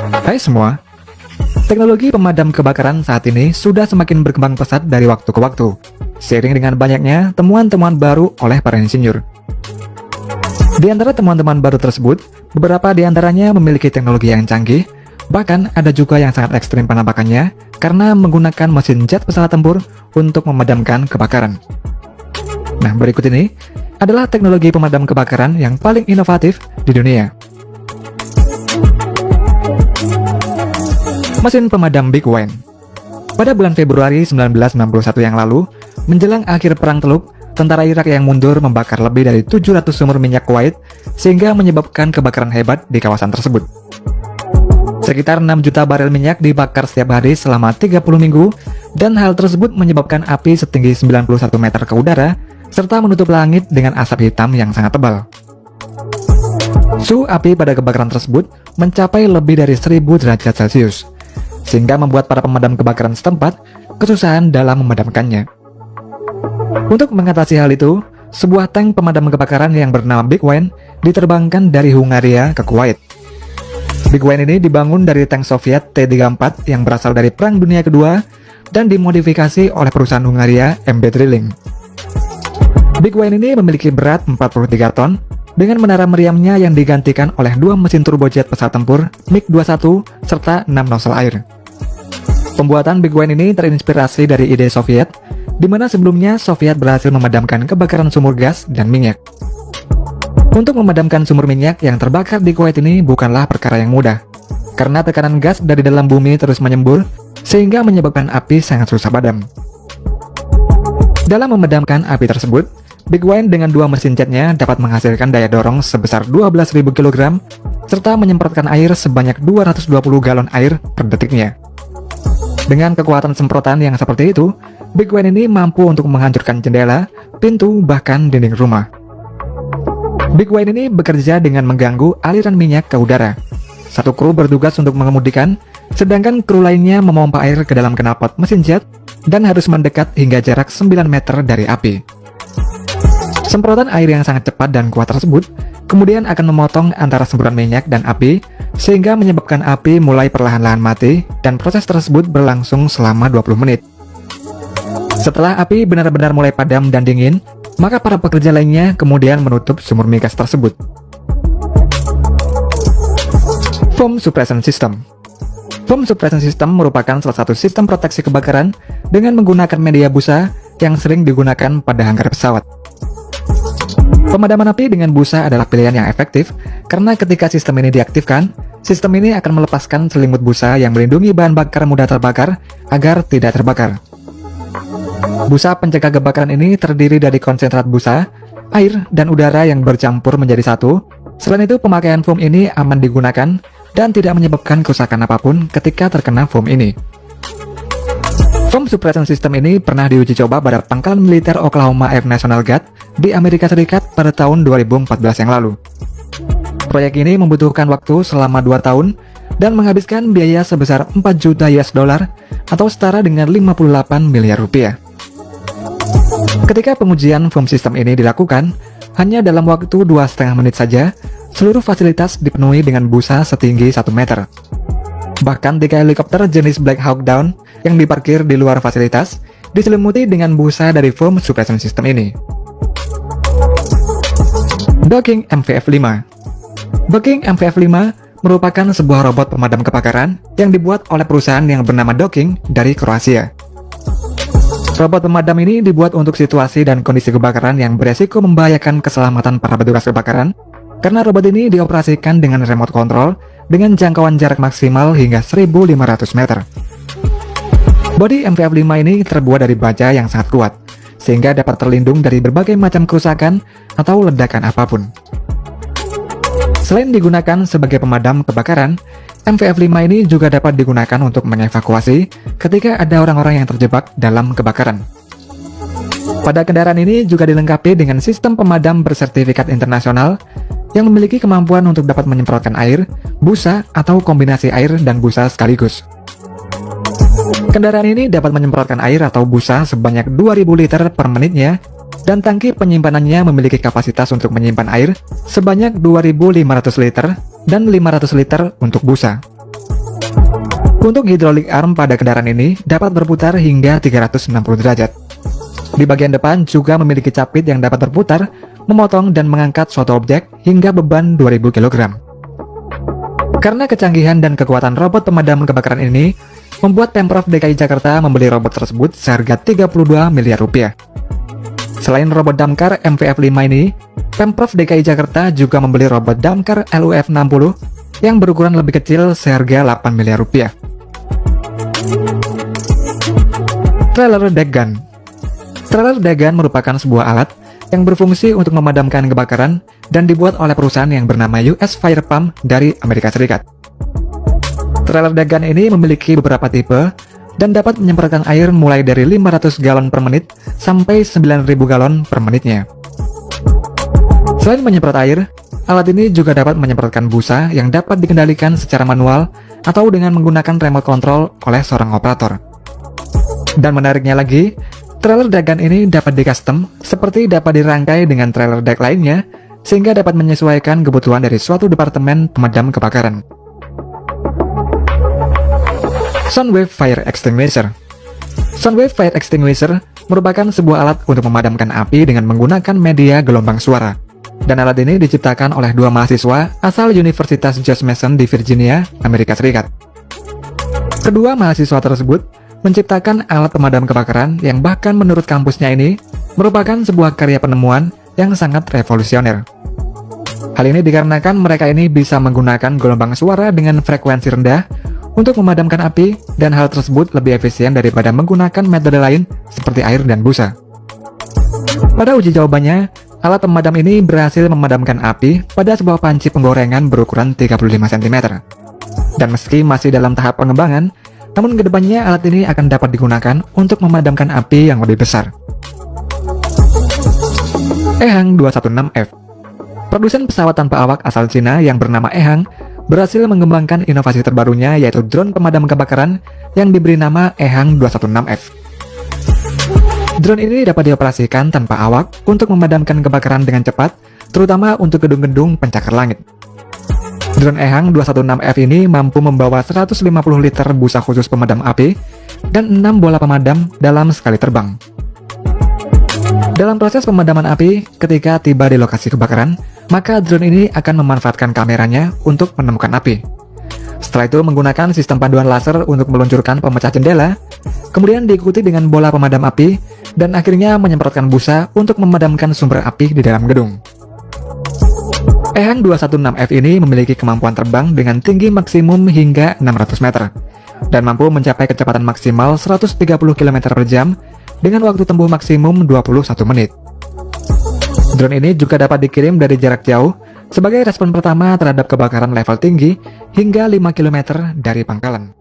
Hai semua, teknologi pemadam kebakaran saat ini sudah semakin berkembang pesat dari waktu ke waktu, seiring dengan banyaknya temuan-temuan baru oleh para insinyur. Di antara temuan-temuan baru tersebut, beberapa di antaranya memiliki teknologi yang canggih, bahkan ada juga yang sangat ekstrim penampakannya karena menggunakan mesin jet pesawat tempur untuk memadamkan kebakaran. Nah, berikut ini adalah teknologi pemadam kebakaran yang paling inovatif di dunia. Mesin pemadam Big Wine. Pada bulan Februari 1991 yang lalu, menjelang akhir Perang Teluk, tentara Irak yang mundur membakar lebih dari 700 sumur minyak Kuwait sehingga menyebabkan kebakaran hebat di kawasan tersebut. Sekitar 6 juta barel minyak dibakar setiap hari selama 30 minggu, dan hal tersebut menyebabkan api setinggi 91 meter ke udara serta menutup langit dengan asap hitam yang sangat tebal. Suhu api pada kebakaran tersebut mencapai lebih dari 1000 derajat Celcius, sehingga membuat para pemadam kebakaran setempat kesusahan dalam memadamkannya. Untuk mengatasi hal itu, sebuah tank pemadam kebakaran yang bernama Big Wine diterbangkan dari Hungaria ke Kuwait. Big Wine ini dibangun dari tank Soviet T-34 yang berasal dari Perang Dunia Kedua dan dimodifikasi oleh perusahaan Hungaria MB Drilling. Big Wine ini memiliki berat 43 ton dengan menara meriamnya yang digantikan oleh 2 mesin turbojet pesawat tempur MiG-21 serta 6 nozzle air. Pembuatan Big Wine ini terinspirasi dari ide Soviet, di mana sebelumnya Soviet berhasil memadamkan kebakaran sumur gas dan minyak. Untuk memadamkan sumur minyak yang terbakar di Kuwait ini bukanlah perkara yang mudah, karena tekanan gas dari dalam bumi terus menyembur, sehingga menyebabkan api sangat susah padam. Dalam memadamkan api tersebut, Big Wine dengan 2 mesin jetnya dapat menghasilkan daya dorong sebesar 12.000 kg, serta menyemprotkan air sebanyak 220 galon air per detiknya. Dengan kekuatan semprotan yang seperti itu, Big Wine ini mampu untuk menghancurkan jendela, pintu, bahkan dinding rumah. Big Wine ini bekerja dengan mengganggu aliran minyak ke udara. Satu kru bertugas untuk mengemudikan, sedangkan kru lainnya memompa air ke dalam knalpot mesin jet dan harus mendekat hingga jarak 9 meter dari api. Semprotan air yang sangat cepat dan kuat tersebut kemudian akan memotong antara semburan minyak dan api, sehingga menyebabkan api mulai perlahan-lahan mati, dan proses tersebut berlangsung selama 20 menit. Setelah api benar-benar mulai padam dan dingin, maka para pekerja lainnya kemudian menutup sumur migas tersebut. Foam Suppression System. Foam Suppression System merupakan salah satu sistem proteksi kebakaran dengan menggunakan media busa yang sering digunakan pada hanggar pesawat. Pemadaman api dengan busa adalah pilihan yang efektif karena ketika sistem ini diaktifkan, sistem ini akan melepaskan selimut busa yang melindungi bahan bakar mudah terbakar agar tidak terbakar. Busa pencegah kebakaran ini terdiri dari konsentrat busa, air, dan udara yang bercampur menjadi satu. Selain itu, pemakaian foam ini aman digunakan dan tidak menyebabkan kerusakan apapun ketika terkena foam ini. Foam Suppression System ini pernah diuji coba pada pangkalan militer Oklahoma Air National Guard di Amerika Serikat pada tahun 2014 yang lalu. Proyek ini membutuhkan waktu selama 2 tahun dan menghabiskan biaya sebesar 4 juta US dollar atau setara dengan 58 miliar rupiah. Ketika pengujian foam system ini dilakukan, hanya dalam waktu 2,5 menit saja, seluruh fasilitas dipenuhi dengan busa setinggi 1 meter. Bahkan 3 helikopter jenis Black Hawk Down yang diparkir di luar fasilitas diselimuti dengan busa dari foam suppression system ini. Docking MVF-5. Docking MVF-5 merupakan sebuah robot pemadam kebakaran yang dibuat oleh perusahaan yang bernama Docking dari Kroasia. Robot pemadam ini dibuat untuk situasi dan kondisi kebakaran yang beresiko membahayakan keselamatan para petugas kebakaran, karena robot ini dioperasikan dengan remote control dengan jangkauan jarak maksimal hingga 1.500 meter. Bodi MVF-5 ini terbuat dari baja yang sangat kuat, sehingga dapat terlindung dari berbagai macam kerusakan atau ledakan apapun. Selain digunakan sebagai pemadam kebakaran, MVF-5 ini juga dapat digunakan untuk mengevakuasi ketika ada orang-orang yang terjebak dalam kebakaran. Pada kendaraan ini juga dilengkapi dengan sistem pemadam bersertifikat internasional yang memiliki kemampuan untuk dapat menyemprotkan air, busa, atau kombinasi air dan busa sekaligus. Kendaraan ini dapat menyemprotkan air atau busa sebanyak 2000 liter per menitnya, dan tangki penyimpanannya memiliki kapasitas untuk menyimpan air sebanyak 2500 liter dan 500 liter untuk busa. Untuk hydraulic arm pada kendaraan ini dapat berputar hingga 360 derajat. Di bagian depan juga memiliki capit yang dapat berputar, memotong dan mengangkat suatu objek hingga beban 2000 kg. Karena kecanggihan dan kekuatan robot pemadam kebakaran ini, membuat Pemprov DKI Jakarta membeli robot tersebut seharga 32 miliar rupiah. Selain robot damkar MVF5 ini, Pemprov DKI Jakarta juga membeli robot damkar LUF60 yang berukuran lebih kecil seharga 8 miliar rupiah. Trailer deck gun. Trailer deck gun merupakan sebuah alat yang berfungsi untuk memadamkan kebakaran dan dibuat oleh perusahaan yang bernama US Fire Pump dari Amerika Serikat. Trailer deck gun ini memiliki beberapa tipe dan dapat menyemprotkan air mulai dari 500 galon per menit sampai 9.000 galon per menitnya. Selain menyemprot air, alat ini juga dapat menyemprotkan busa yang dapat dikendalikan secara manual atau dengan menggunakan remote control oleh seorang operator. Dan menariknya lagi, trailer deck gun ini dapat di-custom seperti dapat dirangkai dengan trailer deck lainnya sehingga dapat menyesuaikan kebutuhan dari suatu departemen pemadam kebakaran. Soundwave Fire Extinguisher. Soundwave Fire Extinguisher merupakan sebuah alat untuk memadamkan api dengan menggunakan media gelombang suara. Dan alat ini diciptakan oleh dua mahasiswa asal Universitas George Mason di Virginia, Amerika Serikat. Kedua mahasiswa tersebut menciptakan alat pemadam kebakaran yang bahkan menurut kampusnya ini merupakan sebuah karya penemuan yang sangat revolusioner. Hal ini dikarenakan mereka ini bisa menggunakan gelombang suara dengan frekuensi rendah untuk memadamkan api, dan hal tersebut lebih efisien daripada menggunakan metode lain seperti air dan busa. Pada uji jawabannya, alat pemadam ini berhasil memadamkan api pada sebuah panci penggorengan berukuran 35 cm. Dan meski masih dalam tahap pengembangan, namun kedepannya alat ini akan dapat digunakan untuk memadamkan api yang lebih besar. Ehang 216F. Produsen pesawat tanpa awak asal Cina yang bernama Ehang berhasil mengembangkan inovasi terbarunya, yaitu drone pemadam kebakaran yang diberi nama Ehang 216F. Drone ini dapat dioperasikan tanpa awak untuk memadamkan kebakaran dengan cepat, terutama untuk gedung-gedung pencakar langit. Drone Ehang 216F ini mampu membawa 150 liter busa khusus pemadam api dan 6 bola pemadam dalam sekali terbang. Dalam proses pemadaman api, ketika tiba di lokasi kebakaran, maka drone ini akan memanfaatkan kameranya untuk menemukan api. Setelah itu menggunakan sistem panduan laser untuk meluncurkan pemecah jendela, kemudian diikuti dengan bola pemadam api, dan akhirnya menyemprotkan busa untuk memadamkan sumber api di dalam gedung. Ehang 216F ini memiliki kemampuan terbang dengan tinggi maksimum hingga 600 meter, dan mampu mencapai kecepatan maksimal 130 km per jam dengan waktu tempuh maksimum 21 menit. Drone ini juga dapat dikirim dari jarak jauh sebagai respon pertama terhadap kebakaran level tinggi hingga 5 km dari pangkalan.